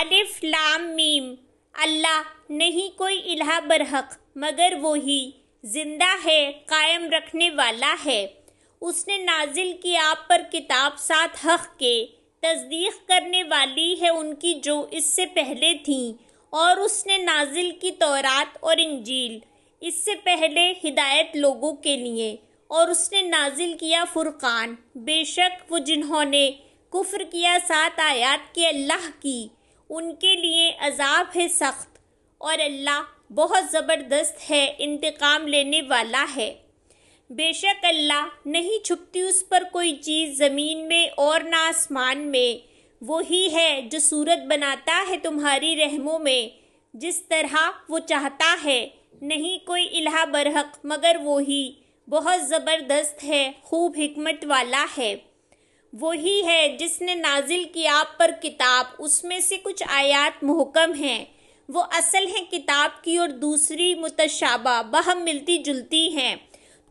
الف لام میم۔ اللہ نہیں کوئی الہ برحق مگر وہی، زندہ ہے قائم رکھنے والا ہے۔ اس نے نازل کی آپ پر کتاب ساتھ حق کے، تصدیق کرنے والی ہے ان کی جو اس سے پہلے تھیں، اور اس نے نازل کی تورات اور انجیل اس سے پہلے ہدایت لوگوں کے لیے، اور اس نے نازل کیا فرقان۔ بے شک وہ جنہوں نے کفر کیا سات آیات کے اللہ کی، ان کے لیے عذاب ہے سخت، اور اللہ بہت زبردست ہے، انتقام لینے والا ہے۔ بے شک اللہ نہیں چھپتی اس پر کوئی چیز زمین میں اور نہ آسمان میں۔ وہی ہے جو صورت بناتا ہے تمہاری رحموں میں جس طرح وہ چاہتا ہے۔ نہیں کوئی الہ برحق مگر وہی، بہت زبردست ہے، خوب حکمت والا ہے۔ وہی ہے جس نے نازل کی آپ پر کتاب، اس میں سے کچھ آیات محکم ہیں، وہ اصل ہیں کتاب کی، اور دوسری متشابہ باہم ملتی جلتی ہیں۔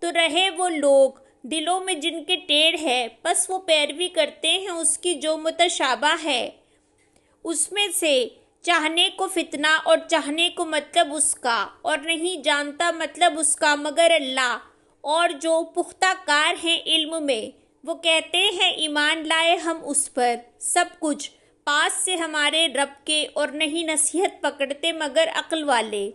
تو رہے وہ لوگ دلوں میں جن کے ٹیڑھ ہے، پس وہ پیروی کرتے ہیں اس کی جو متشابہ ہے، اس میں سے چاہنے کو فتنہ اور چاہنے کو مطلب اس کا، اور نہیں جانتا مطلب اس کا مگر اللہ، اور جو پختہ کار ہیں علم میں، وہ کہتے ہیں ایمان لائے ہم اس پر، سب کچھ پاس سے ہمارے رب کے، اور نہیں نصیحت پکڑتے مگر عقل والے۔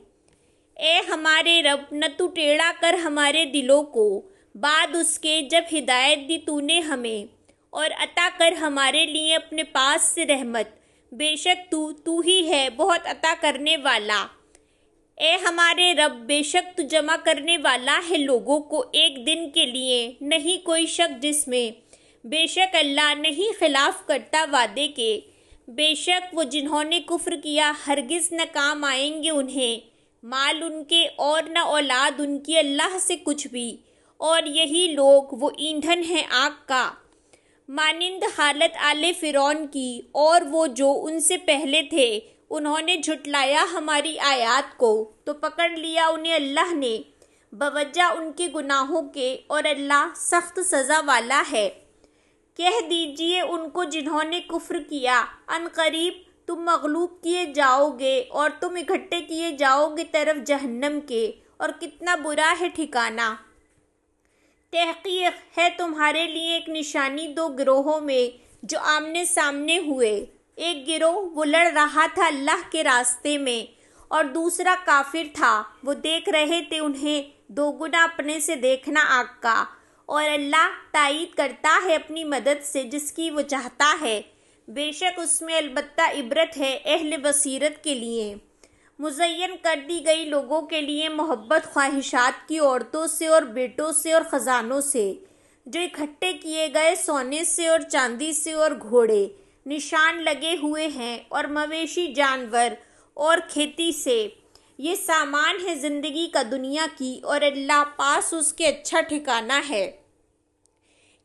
اے ہمارے رب، نہ تو ٹیڑھا کر ہمارے دلوں کو بعد اس کے جب ہدایت دی تو نے ہمیں، اور عطا کر ہمارے لیے اپنے پاس سے رحمت، بے شک تو ہی ہے بہت عطا کرنے والا۔ اے ہمارے رب، بے شک تو جمع کرنے والا ہے لوگوں کو ایک دن کے لیے، نہیں کوئی شک جس میں، بے شک اللہ نہیں خلاف کرتا وعدے کے۔ بے شک وہ جنہوں نے کفر کیا ہرگز نہ کام آئیں گے انہیں مال ان کے اور نہ اولاد ان کی اللہ سے کچھ بھی، اور یہی لوگ وہ ایندھن ہیں آگ کا، مانند حالت آل فرعون کی، اور وہ جو ان سے پہلے تھے، انہوں نے جھٹلایا ہماری آیات کو تو پکڑ لیا انہیں اللہ نے بوجہ ان کے گناہوں کے، اور اللہ سخت سزا والا ہے۔ کہہ دیجئے ان کو جنہوں نے کفر کیا، ان قریب تم مغلوب کیے جاؤ گے، اور تم اکٹھے کیے جاؤ گے طرف جہنم کے، اور کتنا برا ہے ٹھکانہ۔ تحقیق ہے تمہارے لیے ایک نشانی دو گروہوں میں جو آمنے سامنے ہوئے، ایک گروہ وہ لڑ رہا تھا اللہ کے راستے میں، اور دوسرا کافر تھا، وہ دیکھ رہے تھے انہیں دوگنا اپنے سے دیکھنا آگ کا، اور اللہ تائید کرتا ہے اپنی مدد سے جس کی وہ چاہتا ہے۔ بے شک اس میں البتہ عبرت ہے اہل بصیرت کے لیے۔ مزین کر دی گئی لوگوں کے لیے محبت خواہشات کی عورتوں سے اور بیٹوں سے اور خزانوں سے، جو اکٹھے کیے گئے سونے سے اور چاندی سے اور گھوڑے نشان لگے ہوئے ہیں، اور مویشی جانور اور کھیتی سے۔ یہ سامان ہے زندگی کا دنیا کی، اور اللہ پاس اس کے اچھا ٹھکانہ ہے۔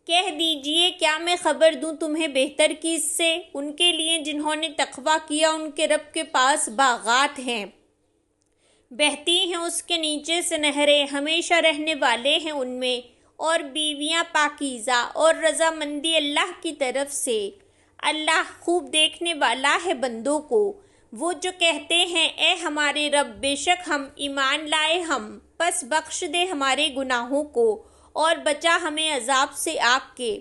کہہ دیجئے کیا میں خبر دوں تمہیں بہتر کی اس سے، ان کے لیے جنہوں نے تقویٰ کیا ان کے رب کے پاس باغات ہیں، بہتی ہیں اس کے نیچے سے نہریں، ہمیشہ رہنے والے ہیں ان میں، اور بیویاں پاکیزہ اور رضامندی اللہ کی طرف سے۔ اللہ خوب دیکھنے والا ہے بندوں کو۔ وہ جو کہتے ہیں اے ہمارے رب، بے شک ہم ایمان لائے ہم، پس بخش دے ہمارے گناہوں کو اور بچا ہمیں عذاب سے آگ کے۔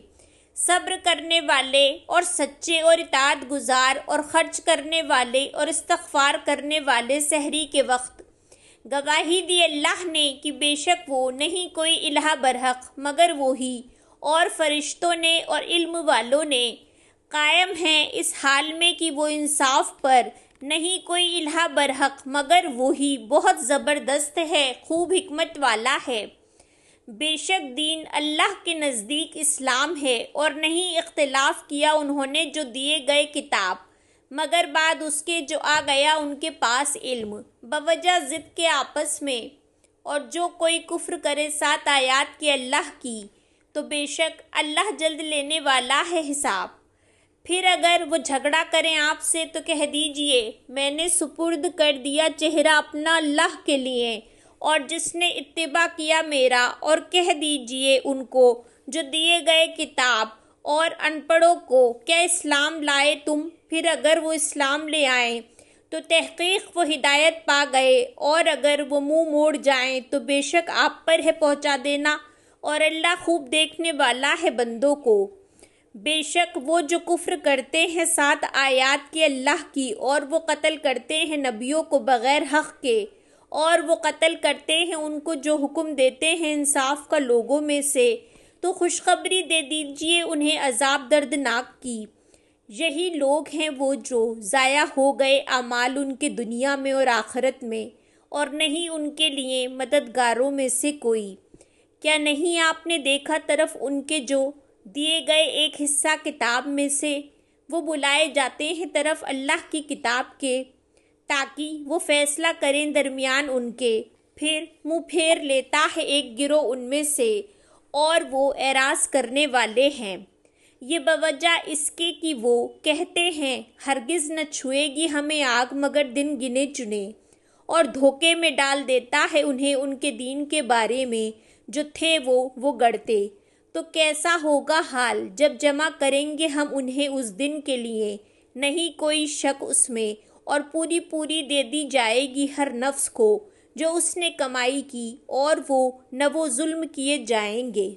صبر کرنے والے اور سچے اور اطاعت گزار اور خرچ کرنے والے اور استغفار کرنے والے سحری کے وقت گواہی دی اللہ نے کہ بے شک وہ نہیں کوئی الہ برحق مگر وہی، اور فرشتوں نے اور علم والوں نے قائم ہیں اس حال میں کہ وہ انصاف پر، نہیں کوئی الہ برحق مگر وہی، بہت زبردست ہے، خوب حکمت والا ہے۔ بے شک دین اللہ کے نزدیک اسلام ہے، اور نہیں اختلاف کیا انہوں نے جو دیے گئے کتاب، مگر بعد اس کے جو آ گیا ان کے پاس علم، بوجہ ضد کے آپس میں۔ اور جو کوئی کفر کرے سات آیات کے اللہ کی، تو بے شک اللہ جلد لینے والا ہے حساب۔ پھر اگر وہ جھگڑا کریں آپ سے تو کہہ دیجئے میں نے سپرد کر دیا چہرہ اپنا اللہ کے لیے، اور جس نے اتباع کیا میرا، اور کہہ دیجئے ان کو جو دیے گئے کتاب اور ان پڑھوں کو کیا اسلام لائے تم، پھر اگر وہ اسلام لے آئیں تو تحقیق وہ ہدایت پا گئے، اور اگر وہ منہ موڑ جائیں تو بے شک آپ پر ہے پہنچا دینا، اور اللہ خوب دیکھنے والا ہے بندوں کو۔ بے شک وہ جو کفر کرتے ہیں 7 آیات کی اللہ کی، اور وہ قتل کرتے ہیں نبیوں کو بغیر حق کے، اور وہ قتل کرتے ہیں ان کو جو حکم دیتے ہیں انصاف کا لوگوں میں سے، تو خوشخبری دے دیجئے انہیں عذاب دردناک کی۔ یہی لوگ ہیں وہ جو ضائع ہو گئے اعمال ان کے دنیا میں اور آخرت میں، اور نہیں ان کے لیے مددگاروں میں سے کوئی۔ کیا نہیں آپ نے دیکھا طرف ان کے جو دیے گئے ایک حصہ کتاب میں سے، وہ بلائے جاتے ہیں طرف اللہ کی کتاب کے، تاکہ وہ فیصلہ کریں درمیان ان کے، پھر منہ پھیر لیتا ہے ایک گروہ ان میں سے، اور وہ اعراض کرنے والے ہیں۔ یہ بوجہ اس کے کہ وہ کہتے ہیں ہرگز نہ چھوئے گی ہمیں آگ مگر دن گنے چنے، اور دھوکے میں ڈال دیتا ہے انہیں ان کے دین کے بارے میں جو تھے وہ گڑتے۔ تو کیسا ہوگا حال جب جمع کریں گے ہم انہیں اس دن کے لیے، نہیں کوئی شک اس میں، اور پوری پوری دے دی جائے گی ہر نفس کو جو اس نے کمائی کی، اور وہ نہ وہ ظلم کیے جائیں گے۔